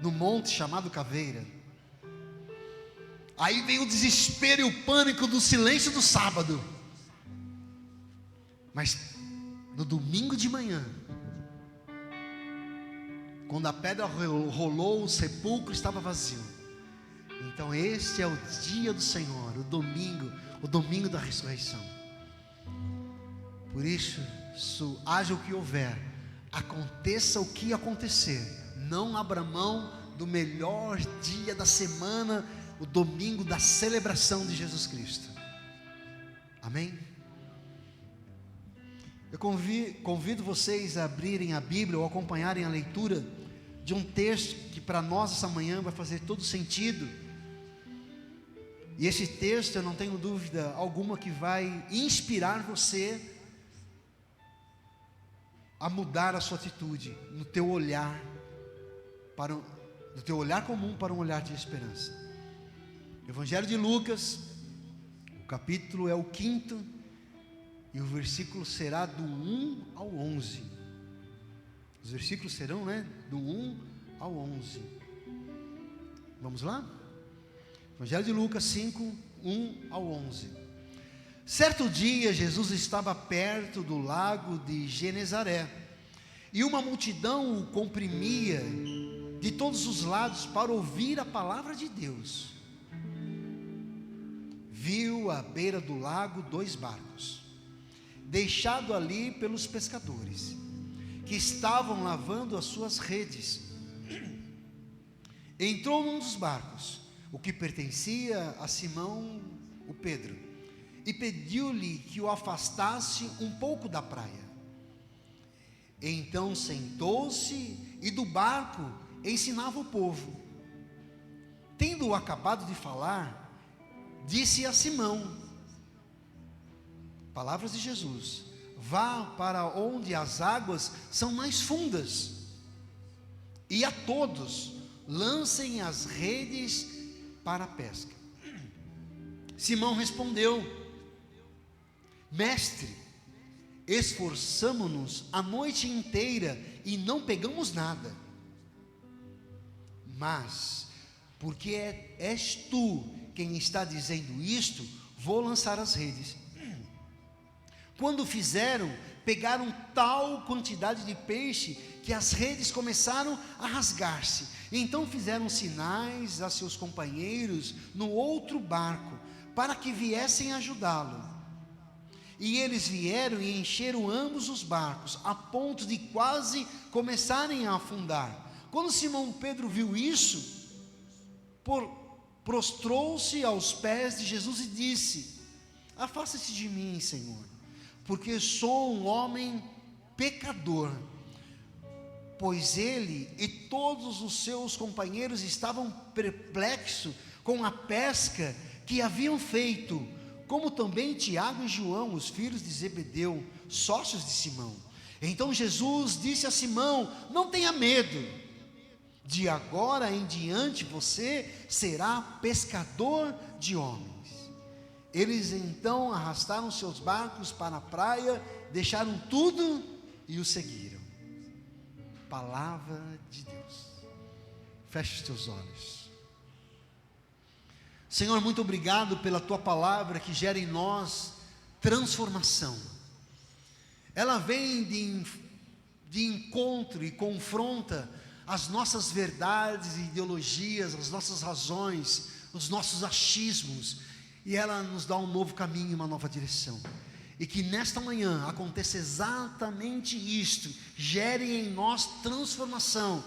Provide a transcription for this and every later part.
no monte chamado Caveira. Aí vem o desespero e o pânico do silêncio do sábado. Mas no domingo de manhã, quando a pedra rolou, o sepulcro estava vazio. Então este é o dia do Senhor, o domingo da ressurreição. Por isso, haja o que houver, aconteça o que acontecer, não abra mão do melhor dia da semana, o domingo da celebração de Jesus Cristo. Amém? Eu convido vocês a abrirem a Bíblia ou acompanharem a leitura de um texto que para nós essa manhã vai fazer todo sentido. E esse texto, eu não tenho dúvida alguma que vai inspirar você a mudar a sua atitude no teu olhar, do teu olhar comum para um olhar de esperança. Evangelho de Lucas, o capítulo é o 5º, e o versículo será do 1 ao 11. Os versículos serão, do 1 ao 11. Vamos lá? Evangelho de Lucas 5, 1 ao 11. Certo dia, Jesus estava perto do lago de Genezaré, e uma multidão o comprimia de todos os lados para ouvir a palavra de Deus. Viu à beira do lago 2 barcos, deixados ali pelos pescadores, que estavam lavando as suas redes. Entrou num dos barcos, o que pertencia a Simão, o Pedro, e pediu-lhe que o afastasse um pouco da praia. Então sentou-se e do barco ensinava o povo. Tendo acabado de falar, disse a Simão, palavras de Jesus: vá para onde as águas são mais fundas, e a todos lancem as redes para a pesca. Simão respondeu: Mestre, esforçamo-nos a noite inteira e não pegamos nada. Mas, porque és tu quem está dizendo isto, vou lançar as redes. Quando fizeram, pegaram tal quantidade de peixe que as redes começaram a rasgar-se. Então fizeram sinais a seus companheiros no outro barco, para que viessem ajudá-lo. E eles vieram e encheram ambos os barcos, a ponto de quase começarem a afundar. Quando Simão Pedro viu isso, prostrou-se aos pés de Jesus e disse: afasta-se de mim, Senhor, porque sou um homem pecador. Pois ele e todos os seus companheiros estavam perplexos com a pesca que haviam feito, como também Tiago e João, os filhos de Zebedeu, sócios de Simão. Então Jesus disse a Simão: não tenha medo, de agora em diante você será pescador de homens. Eles então arrastaram seus barcos para a praia, deixaram tudo e o seguiram. Palavra de Deus. Feche os teus olhos. Senhor, muito obrigado pela tua palavra que gera em nós transformação. Ela vem de encontro e confronta as nossas verdades e ideologias, as nossas razões, os nossos achismos, e ela nos dá um novo caminho e uma nova direção. E que nesta manhã aconteça exatamente isto, gere em nós transformação,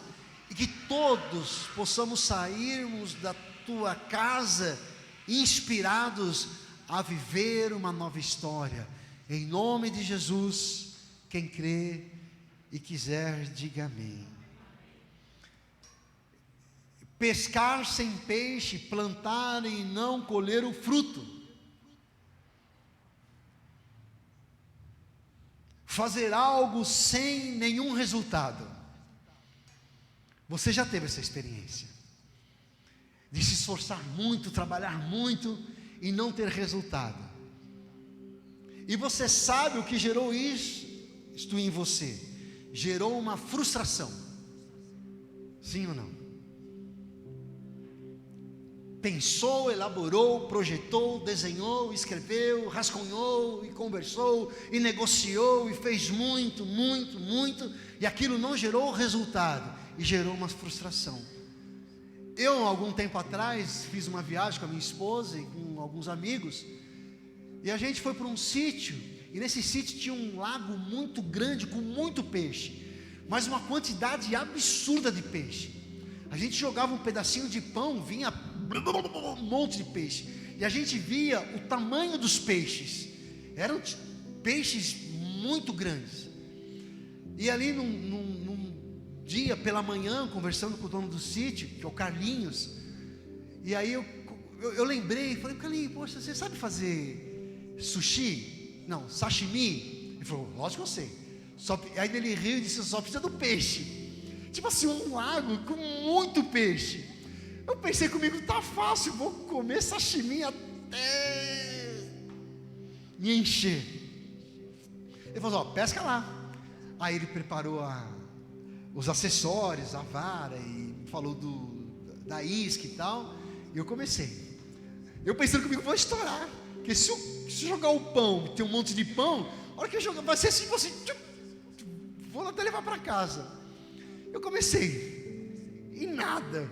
e que todos possamos sairmos da tua casa inspirados a viver uma nova história. Em nome de Jesus, quem crê e quiser, diga amém. Pescar sem peixe, plantar e não colher o fruto. Fazer algo sem nenhum resultado. Você já teve essa experiência? De se esforçar muito, trabalhar muito e não ter resultado. E você sabe o que gerou isto em você? Gerou uma frustração. Sim ou não? pensou, elaborou, projetou, desenhou, escreveu, rascunhou e conversou e negociou e fez muito, e aquilo não gerou resultado e gerou uma frustração. Eu, algum tempo atrás, fiz uma viagem com a minha esposa e com alguns amigos, e a gente foi para um sítio, e nesse sítio tinha um lago muito grande com muito peixe, mas uma quantidade absurda de peixe. A gente jogava um pedacinho de pão, vinha um monte de peixe, e a gente via o tamanho dos peixes, eram peixes muito grandes. E ali num dia pela manhã, conversando com o dono do sítio, que é o Carlinhos, e aí eu lembrei, falei: Carlinhos, poxa, você sabe fazer sushi? Não, sashimi? Ele falou: lógico que eu sei. Aí ele riu e disse: só precisa do peixe. Tipo assim, um lago com muito peixe. Eu pensei comigo: tá fácil, vou comer sashimi até me encher. Ele falou: ó, pesca lá. Aí ele preparou os acessórios, a vara, e falou da isca e tal. E eu comecei. Eu pensando comigo: vou estourar, porque se eu jogar o pão, tem um monte de pão, a hora que eu jogar, vai ser assim, vou até levar para casa. Eu comecei, e nada.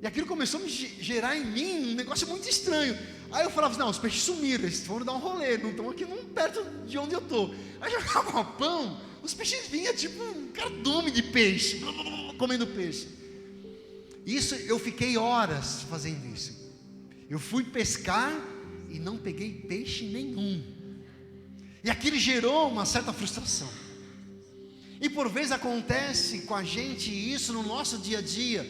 E aquilo começou a me gerar em mim um negócio muito estranho. Aí eu falava: não, os peixes sumiram, eles foram dar um rolê, não estão aqui perto de onde eu estou. Aí eu jogava pão, os peixes vinham tipo um cardume de peixe, comendo peixe. Isso, eu fiquei horas fazendo isso. Eu fui pescar e não peguei peixe nenhum. E aquilo gerou uma certa frustração. E por vezes acontece com a gente isso no nosso dia a dia.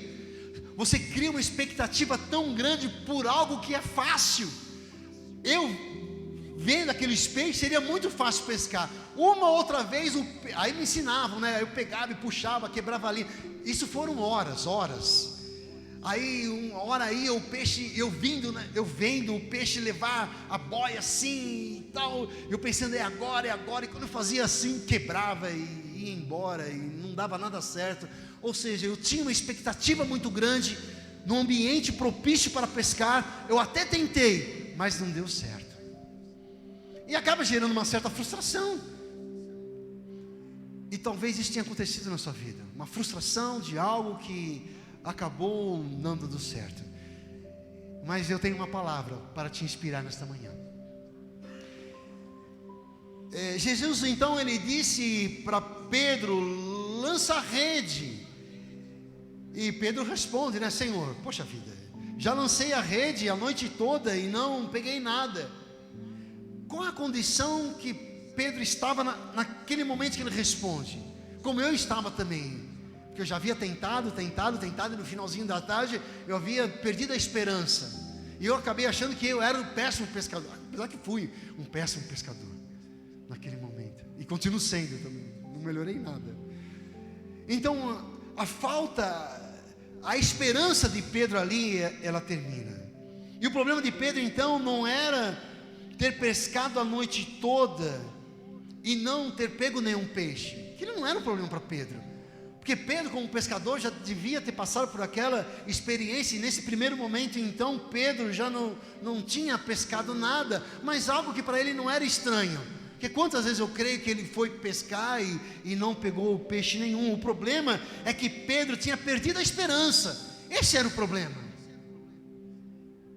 Você cria uma expectativa tão grande por algo que é fácil. Eu, vendo aqueles peixes, seria muito fácil pescar. Uma outra vez, aí me ensinavam, né? Eu pegava e puxava, quebrava ali. Isso foram horas. Aí uma hora aí o peixe, eu vendo o peixe levar a boia assim e tal, eu pensando: é agora, e quando eu fazia assim, quebrava e ia embora, e não dava nada certo. Ou seja, eu tinha uma expectativa muito grande, num ambiente propício para pescar, eu até tentei, mas não deu certo, e acaba gerando uma certa frustração. E talvez isso tenha acontecido na sua vida, uma frustração de algo que acabou não dando certo. Mas eu tenho uma palavra para te inspirar nesta manhã. Jesus então, ele disse para Pedro: lança a rede. E Pedro responde, né: Senhor, poxa vida, já lancei a rede a noite toda e não peguei nada. Qual a condição que Pedro estava naquele momento que ele responde? Como eu estava também, que eu já havia tentado, e no finalzinho da tarde eu havia perdido a esperança, e eu acabei achando que eu era um péssimo pescador, apesar que fui um péssimo pescador naquele momento, e continuo sendo também, não melhorei nada. Então a esperança de Pedro ali, ela termina. E o problema de Pedro então não era ter pescado a noite toda e não ter pego nenhum peixe. Aquilo não era um problema para Pedro, porque Pedro, como pescador, já devia ter passado por aquela experiência, e nesse primeiro momento então Pedro já não tinha pescado nada, mas algo que para ele não era estranho, porque quantas vezes eu creio que ele foi pescar e não pegou peixe nenhum. O problema é que Pedro tinha perdido a esperança. Esse era o problema.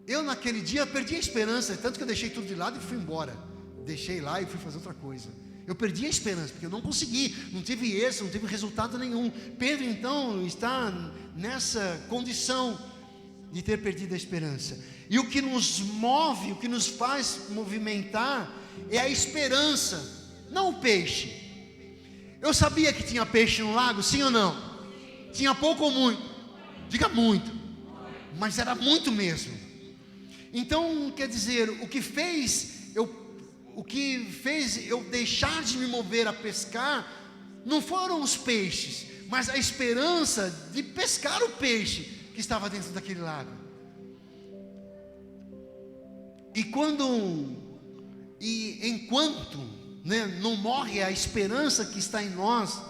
Eu naquele dia perdi a esperança, tanto que eu deixei tudo de lado e fui embora, deixei lá e fui fazer outra coisa. Eu perdi a esperança, porque eu não consegui, não tive êxito, não tive resultado nenhum. Pedro então está nessa condição de ter perdido a esperança. E o que nos move, o que nos faz movimentar é a esperança, não o peixe. Eu sabia que tinha peixe no lago, sim ou não? Tinha pouco ou muito? Diga muito. Mas era muito mesmo. Então, quer dizer, o que fez eu deixar de me mover a pescar não foram os peixes, mas a esperança de pescar o peixe que estava dentro daquele lago. Enquanto não morre a esperança que está em nós,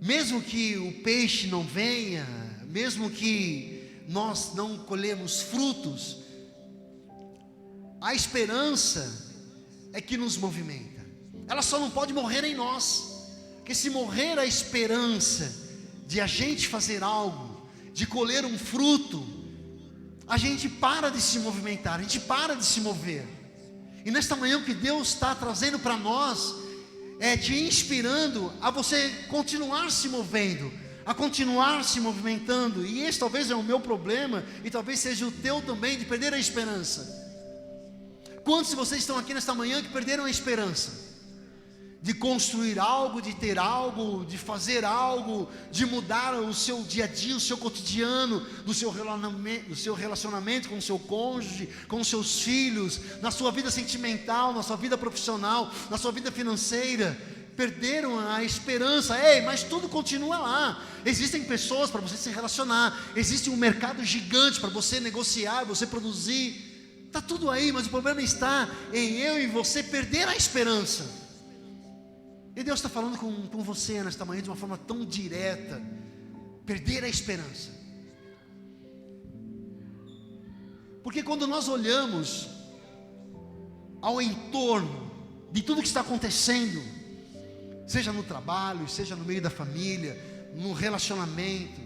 mesmo que o peixe não venha, mesmo que nós não colhemos frutos, a esperança é que nos movimenta. Ela só não pode morrer em nós, porque se morrer a esperança de a gente fazer algo, de colher um fruto, a gente para de se movimentar, a gente para de se mover. E nesta manhã o que Deus está trazendo para nós é te inspirando a você continuar se movendo, a continuar se movimentando. E esse talvez é o meu problema, e talvez seja o teu também, de perder a esperança. Quantos de vocês estão aqui nesta manhã que perderam a esperança de construir algo, de ter algo, de fazer algo, de mudar o seu dia a dia, o seu cotidiano, do seu relacionamento com o seu cônjuge, com os seus filhos, na sua vida sentimental, na sua vida profissional, na sua vida financeira? Perderam a esperança. Ei, mas tudo continua lá. Existem pessoas para você se relacionar, existe um mercado gigante para você negociar, você produzir. Está tudo aí, mas o problema está em eu e você perder a esperança. E Deus está falando com você nesta manhã de uma forma tão direta: perder a esperança. Porque quando nós olhamos ao entorno de tudo que está acontecendo, seja no trabalho, seja no meio da família, no relacionamento,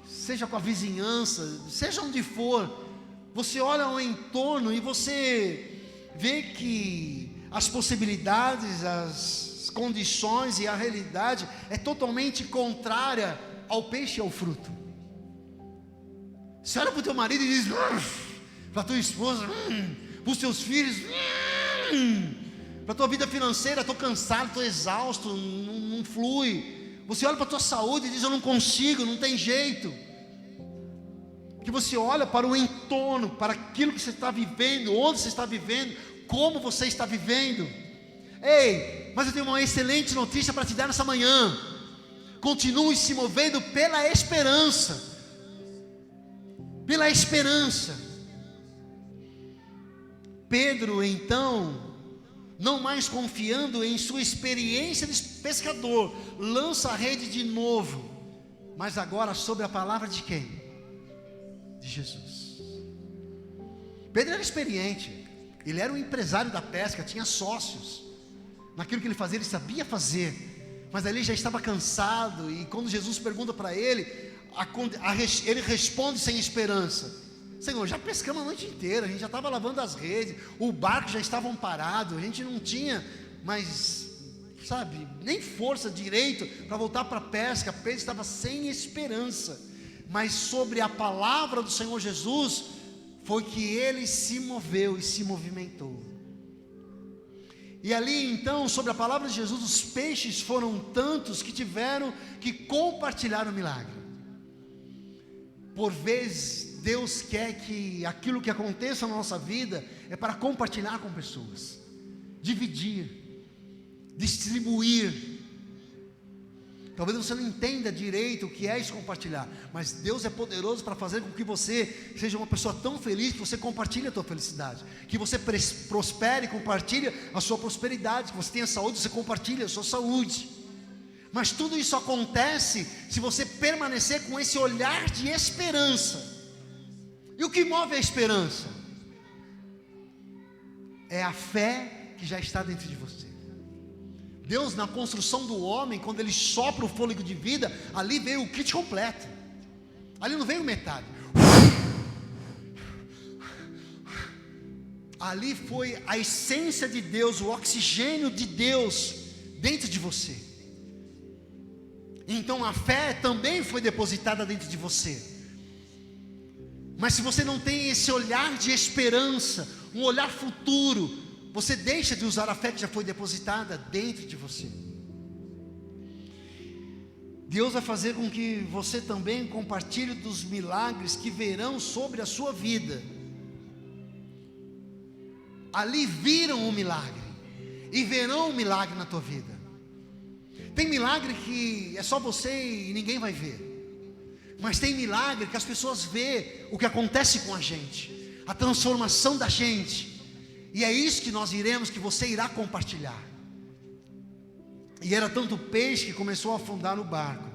seja com a vizinhança, seja onde for, você olha ao entorno e você vê que as possibilidades, as condições e a realidade é totalmente contrária ao peixe e ao fruto. Você olha para o teu marido e diz, para a tua esposa, para os teus filhos, para a tua vida financeira: estou cansado, estou exausto, não flui. Você olha para a tua saúde e diz, eu não consigo, não tem jeito. Que você olha para o entorno, para aquilo que você está vivendo, onde você está vivendo, como você está vivendo. Ei, mas eu tenho uma excelente notícia para te dar nessa manhã: continue se movendo pela esperança. Pela esperança. Pedro, então, não mais confiando em sua experiência de pescador, lança a rede de novo, mas agora sobre a palavra de quem? De Jesus. Pedro era experiente, ele era um empresário da pesca, tinha sócios. Naquilo que ele fazia, ele sabia fazer, mas ali já estava cansado. E quando Jesus pergunta para ele, ele responde sem esperança: Senhor, já pescamos a noite inteira, a gente já estava lavando as redes, o barco já estava parado, a gente não tinha mais, sabe, nem força direito para voltar para a pesca. Pedro estava sem esperança, mas sobre a palavra do Senhor Jesus foi que ele se moveu e se movimentou. E ali então, sobre a palavra de Jesus, os peixes foram tantos que tiveram que compartilhar o milagre. Por vezes, Deus quer que aquilo que aconteça na nossa vida é para compartilhar com pessoas, dividir, distribuir. Talvez você não entenda direito o que é isso, compartilhar, mas Deus é poderoso para fazer com que você seja uma pessoa tão feliz que você compartilhe a tua felicidade, que você prospere e compartilhe a sua prosperidade, que você tenha saúde, você compartilhe a sua saúde. Mas tudo isso acontece se você permanecer com esse olhar de esperança. E o que move a esperança? É a fé que já está dentro de você. Deus, na construção do homem, quando Ele sopra o fôlego de vida, ali veio o kit completo. Ali não veio metade. Ali foi a essência de Deus, o oxigênio de Deus dentro de você. Então a fé também foi depositada dentro de você. Mas se você não tem esse olhar de esperança, um olhar futuro, você deixa de usar a fé que já foi depositada dentro de você. Deus vai fazer com que você também compartilhe dos milagres que virão sobre a sua vida. Ali viram o milagre e verão o milagre na tua vida. Tem milagre que é só você e ninguém vai ver, mas tem milagre que as pessoas vê o que acontece com a gente, a transformação da gente. E é isso que nós iremos, que você irá compartilhar. E era tanto peixe que começou a afundar no barco,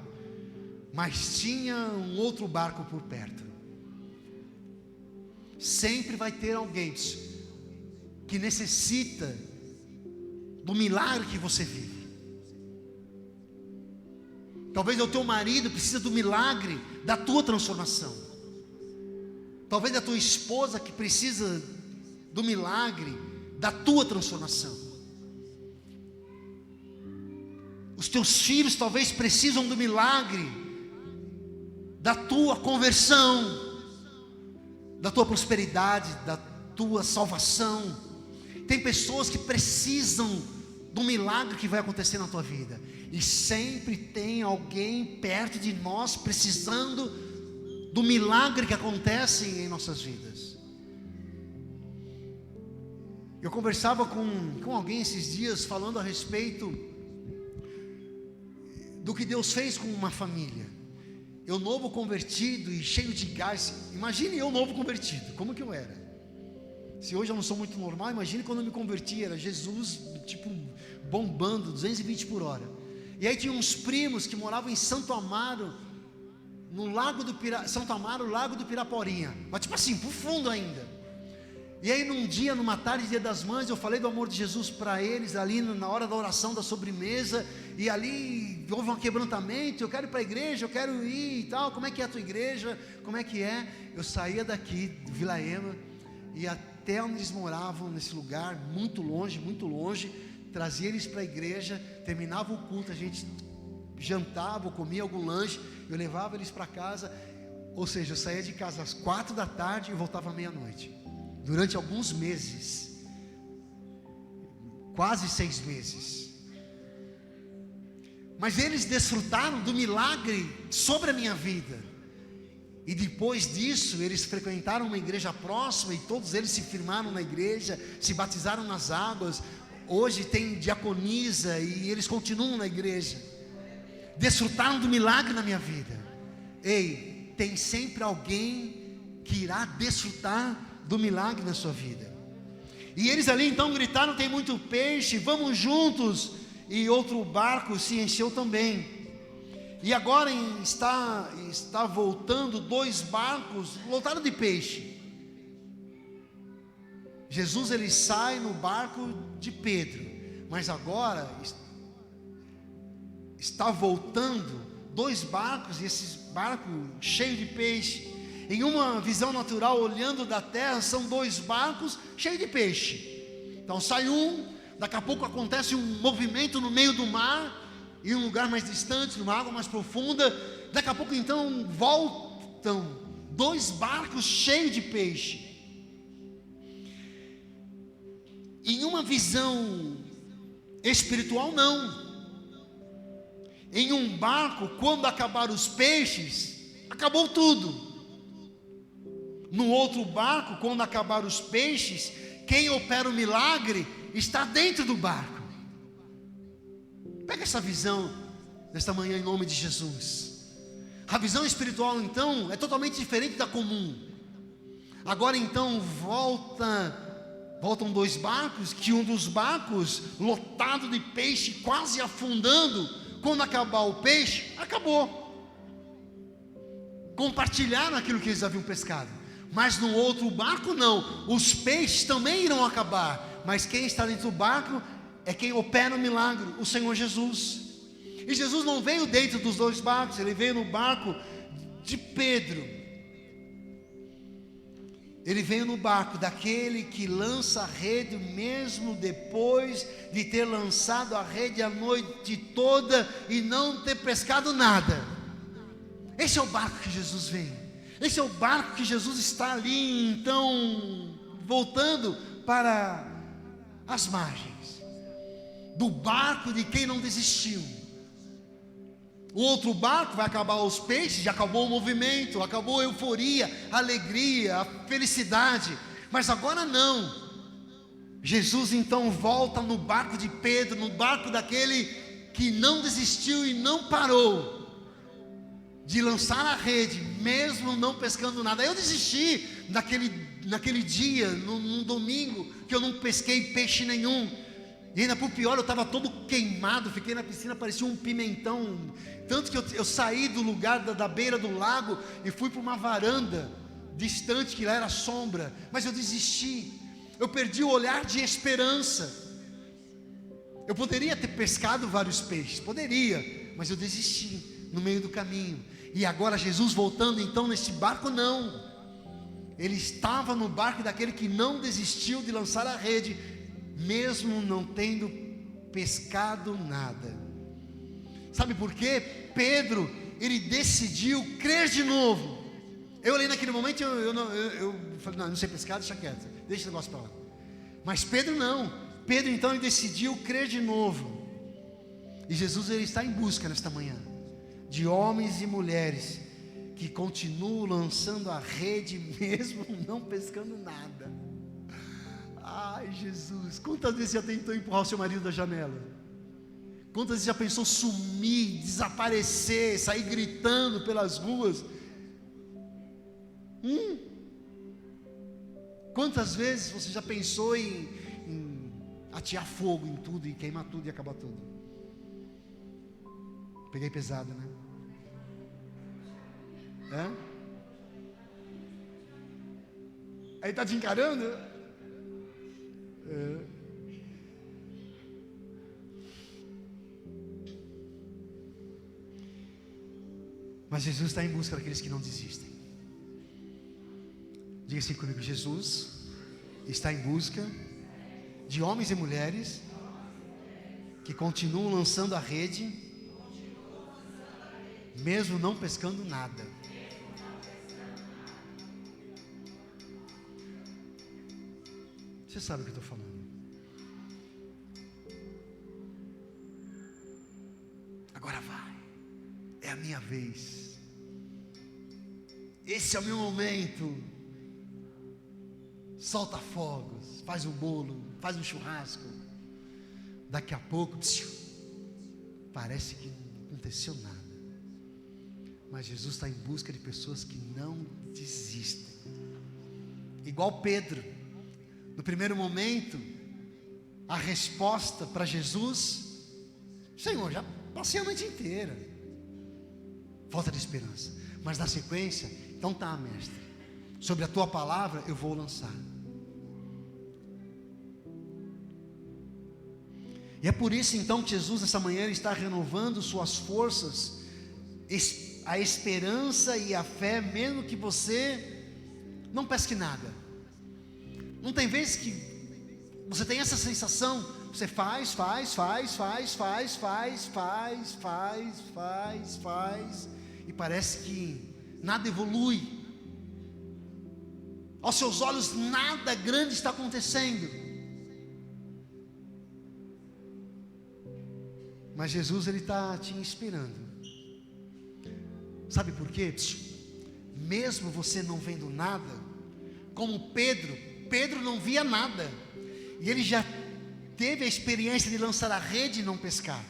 mas tinha um outro barco por perto. Sempre vai ter alguém que necessita do milagre que você vive. Talvez o teu marido precisa do milagre da tua transformação. Talvez a tua esposa que precisa do milagre da tua transformação. Os teus filhos talvez precisam do milagre da tua conversão, da tua prosperidade, da tua salvação. Tem pessoas que precisam do milagre que vai acontecer na tua vida. E sempre tem alguém perto de nós precisando do milagre que acontece em nossas vidas. Eu conversava com alguém esses dias falando a respeito do que Deus fez com uma família. Eu novo convertido e cheio de gás. Imagine eu novo convertido, como que eu era? Se hoje eu não sou muito normal, imagine quando eu me converti. Era Jesus, tipo, bombando, 220 por hora. E aí tinha uns primos que moravam em Santo Amaro, no Lago do Lago do Piraporinha, mas tipo assim, pro fundo ainda. E aí num dia, numa tarde, dia das mães, eu falei do amor de Jesus para eles, ali na hora da oração da sobremesa. E ali houve um quebrantamento. Eu quero ir para a igreja, eu quero ir e tal. Como é que é a tua igreja? Como é que é? Eu saía daqui, de Vila Ema, e até onde eles moravam, nesse lugar, muito longe, trazia eles para a igreja, terminava o culto, a gente jantava, comia algum lanche, eu levava eles para casa. Ou seja, eu saía de casa às 4 da tarde e voltava à meia-noite, durante alguns meses, quase 6 meses. Mas eles desfrutaram do milagre sobre a minha vida. E depois disso, eles frequentaram uma igreja próxima, e todos eles se firmaram na igreja, se batizaram nas águas. Hoje tem diaconisa e eles continuam na igreja. Desfrutaram do milagre na minha vida. Ei, tem sempre alguém que irá desfrutar do milagre na sua vida. E eles ali então gritaram: tem muito peixe, vamos juntos. E outro barco se encheu também. E agora está voltando 2 barcos lotados de peixe. Jesus ele sai no barco de Pedro, mas agora está voltando 2 barcos, e esses barcos cheios de peixe. Em uma visão natural, olhando da terra, são 2 barcos cheios de peixe. Então sai um, daqui a pouco acontece um movimento no meio do mar, em um lugar mais distante, numa água mais profunda. Daqui a pouco então voltam 2 barcos cheios de peixe. Em uma visão espiritual, não. Em um barco, quando acabar os peixes, acabou tudo. No outro barco, quando acabar os peixes, quem opera o milagre está dentro do barco. Pega essa visão nesta manhã em nome de Jesus. A visão espiritual então é totalmente diferente da comum. Agora então voltam 2 barcos, que um dos barcos lotado de peixe, quase afundando. Quando acabar o peixe, acabou. Compartilharam aquilo que eles haviam pescado. Mas no outro barco não, os peixes também irão acabar, mas quem está dentro do barco é quem opera o milagre, o Senhor Jesus. E Jesus não veio dentro dos 2 barcos, ele veio no barco de Pedro. Ele veio no barco daquele que lança a rede mesmo depois de ter lançado a rede a noite toda e não ter pescado nada. Esse é o barco que Jesus vem. Esse é o barco que Jesus está ali, então, voltando para as margens do barco de quem não desistiu. O outro barco vai acabar os peixes, já acabou o movimento, acabou a euforia, a alegria, a felicidade. Mas agora não. Jesus então volta no barco de Pedro, no barco daquele que não desistiu e não parou de lançar a rede, mesmo não pescando nada. Eu desisti naquele dia, num domingo, que eu não pesquei peixe nenhum. E ainda por pior, eu estava todo queimado, fiquei na piscina, parecia um pimentão. Tanto que eu saí do lugar da beira do lago e fui para uma varanda distante, que lá era sombra. Mas eu desisti, eu perdi o olhar de esperança. Eu poderia ter pescado vários peixes, poderia, mas eu desisti no meio do caminho. E agora Jesus voltando então nesse barco, não. Ele estava no barco daquele que não desistiu de lançar a rede, mesmo não tendo pescado nada. Sabe por quê? Pedro, ele decidiu crer de novo. Eu olhei naquele momento, eu falei, não sei pescar, deixa quieto, deixa esse negócio para lá. Mas Pedro não. Pedro então ele decidiu crer de novo. E Jesus ele está em busca nesta manhã de homens e mulheres que continuam lançando a rede mesmo não pescando nada. Ai Jesus, quantas vezes já tentou empurrar o seu marido da janela? Quantas vezes já pensou sumir, desaparecer, sair gritando pelas ruas? Quantas vezes você já pensou em atear fogo em tudo e queimar tudo e acabar tudo? Peguei pesado, né? Aí está te encarando? Mas Jesus está em busca daqueles que não desistem. Diga assim comigo: Jesus está em busca de homens e mulheres que continuam lançando a rede, mesmo não pescando nada. Você sabe o que eu estou falando. Agora vai, é a minha vez, esse é o meu momento. Solta fogos, faz um bolo, faz um churrasco. Daqui a pouco, parece que não aconteceu nada. Mas Jesus está em busca de pessoas que não desistem. Igual Pedro, no primeiro momento, a resposta para Jesus: Senhor, já passei a noite inteira. Falta de esperança. Mas na sequência, então tá, mestre, sobre a tua palavra eu vou lançar. E é por isso então que Jesus nessa manhã ele está renovando suas forças, a esperança e a fé, mesmo que você não pesque nada. Não tem vezes que você tem essa sensação, você faz, e parece que nada evolui. Aos seus olhos nada grande está acontecendo. Mas Jesus ele está te inspirando. Sabe por quê? Mesmo você não vendo nada, como Pedro não via nada, e ele já teve a experiência de lançar a rede e não pescar,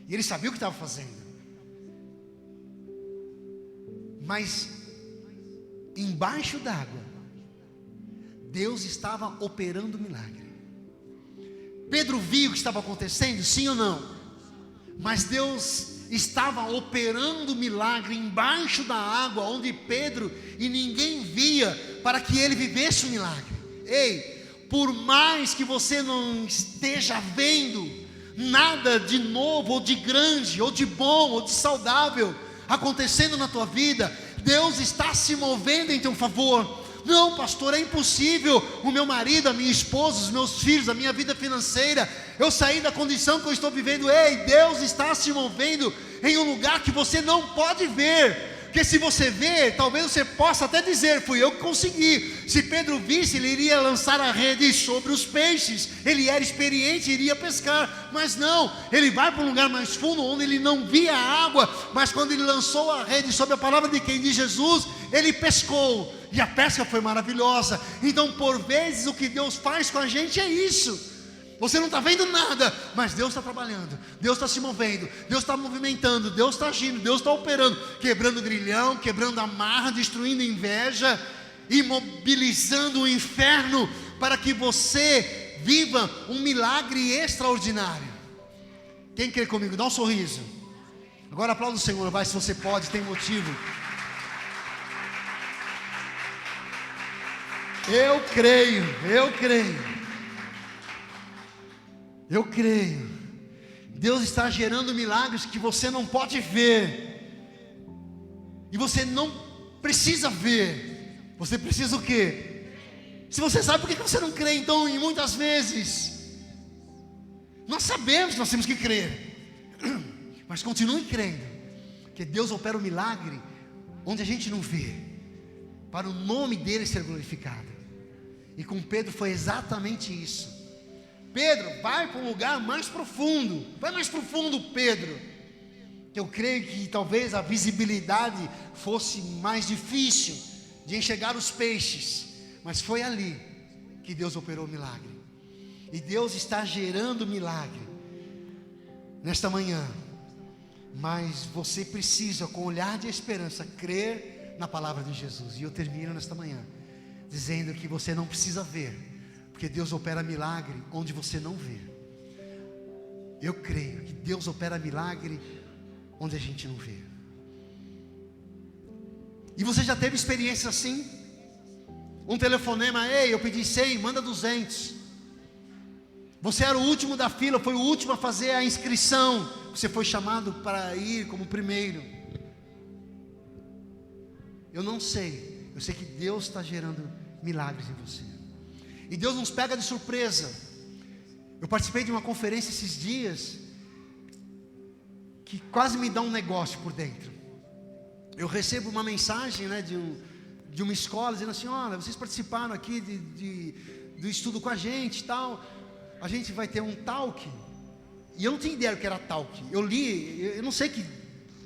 e ele sabia o que estava fazendo. Mas embaixo d'água, Deus estava operando um milagre. Pedro viu o que estava acontecendo, sim ou não? Mas Deus estava operando milagre embaixo da água, onde Pedro e ninguém via, para que ele vivesse o milagre. Ei, por mais que você não esteja vendo nada de novo, ou de grande, ou de bom, ou de saudável acontecendo na tua vida, Deus está se movendo em teu favor. Não, pastor, é impossível. O meu marido, a minha esposa, os meus filhos, a minha vida financeira, eu saí da condição que eu estou vivendo. Ei, Deus está se movendo em um lugar que você não pode ver. Porque se você vê, talvez você possa até dizer: fui eu que consegui. Se Pedro visse, ele iria lançar a rede sobre os peixes. Ele era experiente, iria pescar. Mas não, ele vai para um lugar mais fundo, onde ele não via a água. Mas quando ele lançou a rede sobre a palavra de quem? De Jesus, ele pescou. E a pesca foi maravilhosa. Então por vezes o que Deus faz com a gente é isso. Você não está vendo nada, mas Deus está trabalhando, Deus está se movendo, Deus está movimentando, Deus está agindo, Deus está operando, quebrando grilhão, quebrando amarra, destruindo inveja, imobilizando o inferno, para que você viva um milagre extraordinário. Quem crê comigo? Dá um sorriso. Agora aplauda o Senhor, vai, se você pode, tem motivo. Eu creio. Deus está gerando milagres que você não pode ver. E você não precisa ver. Você precisa o quê? Se você sabe, por que você não crê então? E muitas vezes nós sabemos que nós temos que crer, mas continue crendo, que Deus opera o milagre onde a gente não vê, para o nome dele ser glorificado. E com Pedro foi exatamente isso. Pedro, vai para um lugar mais profundo. Vai mais profundo, Pedro. Eu creio que talvez a visibilidade fosse mais difícil de enxergar os peixes, mas foi ali que Deus operou o milagre. E Deus está gerando milagre nesta manhã. Mas você precisa, com olhar de esperança, crer na palavra de Jesus. E eu termino nesta manhã dizendo que você não precisa ver, porque Deus opera milagre onde você não vê. Eu creio que Deus opera milagre onde a gente não vê. E você já teve experiência assim? Um telefonema, ei, eu pedi 100, manda 200. Você era o último da fila, foi o último a fazer a inscrição, você foi chamado para ir como primeiro. Eu não sei, eu sei que Deus está gerando milagres em você. E Deus nos pega de surpresa. Eu participei de uma conferência esses dias que quase me dá um negócio por dentro. Eu recebo uma mensagem, né, de uma escola dizendo assim: olha, vocês participaram aqui do estudo com a gente e tal. A gente vai ter um talk. E eu não tinha ideia do que era talk. Eu li, eu não sei que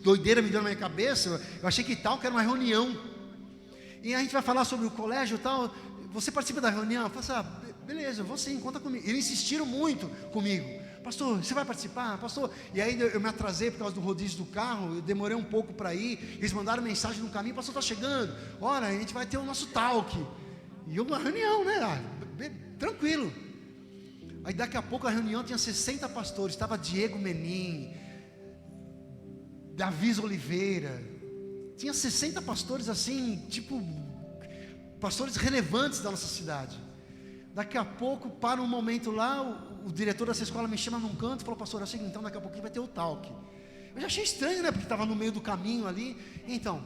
doideira me deu na minha cabeça. Eu achei que talk era uma reunião. E a gente vai falar sobre o colégio e tal. Você participa da reunião? Eu falei assim: beleza, eu vou sim, conta comigo. Eles insistiram muito comigo: pastor, você vai participar? Pastor, e aí eu me atrasei por causa do rodízio do carro. Eu demorei um pouco para ir. Eles mandaram mensagem no caminho: pastor, está chegando, olha, a gente vai ter o nosso talk. E eu na reunião, né, tranquilo. Aí daqui a pouco a reunião tinha 60 pastores. Estava Diego Menin, Davi Oliveira. Tinha 60 pastores assim, tipo, pastores relevantes da nossa cidade. Daqui a pouco, para um momento lá, o diretor dessa escola me chama num canto e falou: pastor, é o seguinte, então daqui a pouquinho vai ter o talk. Eu já achei estranho, né, porque estava no meio do caminho ali. Então,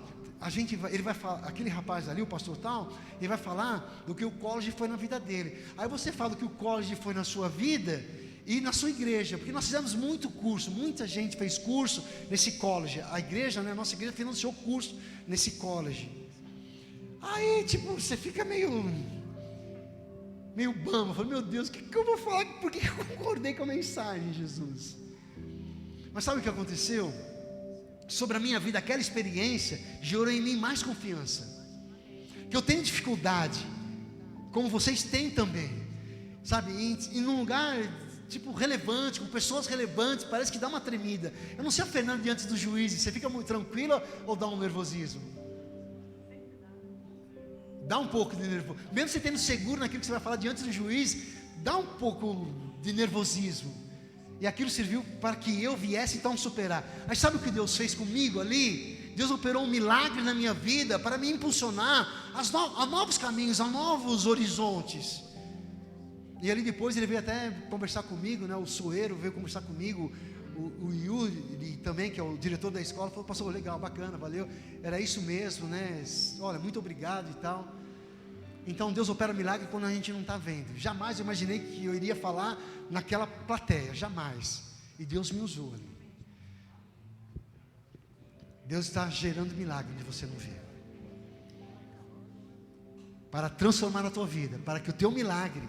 ele vai falar, aquele rapaz ali, o pastor tal, ele vai falar do que o college foi na vida dele. Aí você fala do que o college foi na sua vida e na sua igreja, porque nós fizemos muito curso, muita gente fez curso nesse college. A igreja, né, a nossa igreja financiou curso nesse college. Aí, tipo, você fica meio bamba, fala: meu Deus, o que eu vou falar? Por que eu concordei com a mensagem, Jesus? Mas sabe o que aconteceu? Sobre a minha vida, aquela experiência gerou em mim mais confiança. Que eu tenho dificuldade, como vocês têm também, sabe, em um lugar tipo relevante, com pessoas relevantes, parece que dá uma tremida. Eu não sei a Fernanda diante dos juízes, você fica muito tranquila ou dá um nervosismo? Dá um pouco de nervosismo, mesmo você tendo seguro naquilo que você vai falar diante do juiz, dá um pouco de nervosismo. E aquilo serviu para que eu viesse então superar. Mas sabe o que Deus fez comigo ali? Deus operou um milagre na minha vida para me impulsionar a novos caminhos, a novos horizontes. E ali depois ele veio até conversar comigo, né? O Soeiro veio conversar comigo, o Yuri também, que é o diretor da escola, falou: pastor, legal, bacana, valeu, era isso mesmo, né? Olha, muito obrigado e tal. Então Deus opera milagre quando a gente não está vendo. Jamais eu imaginei que eu iria falar naquela plateia, jamais. E Deus me usou ali. Deus está gerando milagre onde você não vê, para transformar a tua vida, para que o teu milagre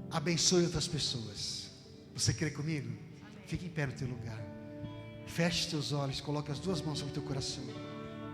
abençoe outras pessoas. Você crê comigo? Fique em pé no teu lugar, feche teus olhos, coloque as duas mãos sobre o teu coração.